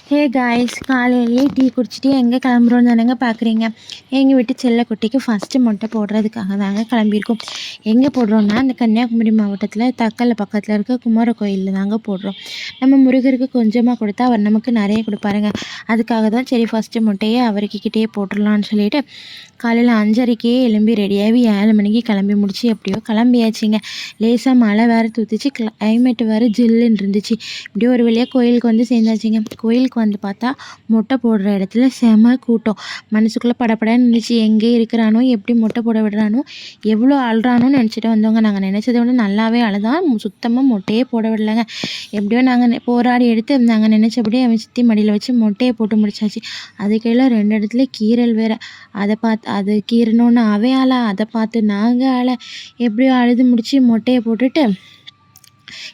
Hey guys, காலையிலேயே tea குடிச்சிட்டு எங்கே கிளம்புறோன்னு தானேங்க பார்க்குறீங்க. எங்கள் வீட்டு செல்லக்குட்டிக்கு ஃபஸ்ட்டு மொட்டை போடுறதுக்காக தாங்க கிளம்பியிருக்கோம். எங்கே போடுறோன்னா அந்த கன்னியாகுமரி மாவட்டத்தில் தக்கலை பக்கத்தில் இருக்க குமார கோயிலில் தாங்க போடுறோம். நம்ம முருகருக்கு கொஞ்சமாக கொடுத்தா அவர் நமக்கு நிறைய கொடுப்பாருங்க. அதுக்காக தான் சரி ஃபஸ்ட்டு மொட்டையை அவருக்கிட்டே போட்டுடலான்னு சொல்லிட்டு காலையில் 5:30க்கே எழும்பி ரெடியாகி 7 மணிக்கு கிளம்பி முடிச்சு எப்படியோ கிளம்பியாச்சுங்க. லேசாக மழை வேறு தூத்துச்சு, கிளைமேட்டு வேறு ஜில்லுன்னு இருந்துச்சு. இப்படியோ ஒரு வழியாக கோயிலுக்கு வந்து சேர்ந்தாச்சுங்க. கோயிலுக்கு வந்து பார்த்தா மொட்டை போடுற இடத்துல செம கூட்டம். மனசுக்குள்ளே படப்படன்னு இருந்துச்சு. எங்கே இருக்கிறானோ, எப்படி மொட்டை போட விடுறானோ, எவ்வளோ அழுறானோன்னு நினச்சிட்டு வந்தவங்க. நாங்கள் நினச்சதை விட நல்லாவே அழுதான். சுத்தமாக மொட்டையே போட விடலைங்க. எப்படியோ நாங்கள் போராடி எடுத்து நாங்கள் நினச்சபடியே அவன் சித்தி மடியில் வச்சு மொட்டையை போட்டு முடிச்சாச்சு. அதுக்கையில் 2 இடத்துல கீறல் வேறு. அதை பார்த்து அது கீறணுன்னு அவன் அழ, அதை பார்த்து நாங்கள் அழ, எப்படியோ அழுது முடிச்சு மொட்டையை போட்டுட்டு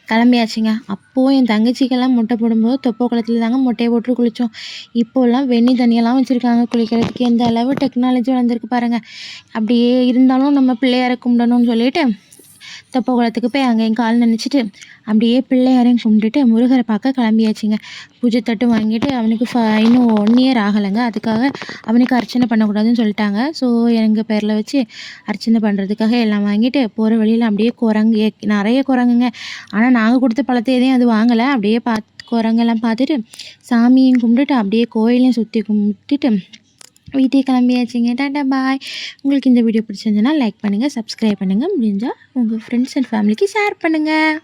கிளம்பியாச்சுங்க. அப்போது என் தங்கச்சிக்கெல்லாம் மொட்டை போடும்போது தொப்பை குளத்துல தாங்க மொட்டையை போட்டு குளித்தோம். இப்போல்லாம் வெந்நி தண்ணியெல்லாம் வச்சுருக்காங்க குளிக்கிறதுக்கு. எந்த அளவு டெக்னாலஜி வளர்ந்துருக்கு பாருங்கள். அப்படியே இருந்தாலும் நம்ம பிள்ளையாரை கும்பிடணும்னு சொல்லிட்டு தொப்பை குளத்துக்கு போய் அங்கே என் கால் நினச்சிட்டு அப்படியே பிள்ளையாரையும் கும்பிட்டுட்டு முருகரை பார்க்க கிளம்பியாச்சுங்க. பூஜை தட்டு வாங்கிட்டு அவனுக்கு இன்னும் 1 இயர் ஆகலைங்க. அதுக்காக அவனுக்கு அர்ச்சனை பண்ணக்கூடாதுன்னு சொல்லிட்டாங்க. ஸோ எங்கள் பேரில் வச்சு அர்ச்சனை பண்ணுறதுக்காக எல்லாம் வாங்கிட்டு போகிற வழியில் அப்படியே குரங்கு நிறைய குரங்குங்க. ஆனால் நாங்கள் கொடுத்த பழத்தை எதையும் அது வாங்கலை. அப்படியே குரங்கெல்லாம் பார்த்துட்டு சாமியும் கும்பிட்டுட்டு அப்படியே கோயிலையும் சுற்றி கும்பிட்டுட்டு வீட்டுக்கு கிளம்பியாச்சுங்க. டாட்டா பாய். உங்களுக்கு இந்த வீடியோ பிடிச்சிருந்துச்சுன்னா லைக் பண்ணுங்கள், சப்ஸ்கிரைப் பண்ணுங்கள், முடிஞ்சால் உங்கள் ஃப்ரெண்ட்ஸ் அண்ட் ஃபேமிலிக்கு ஷேர் பண்ணுங்கள்.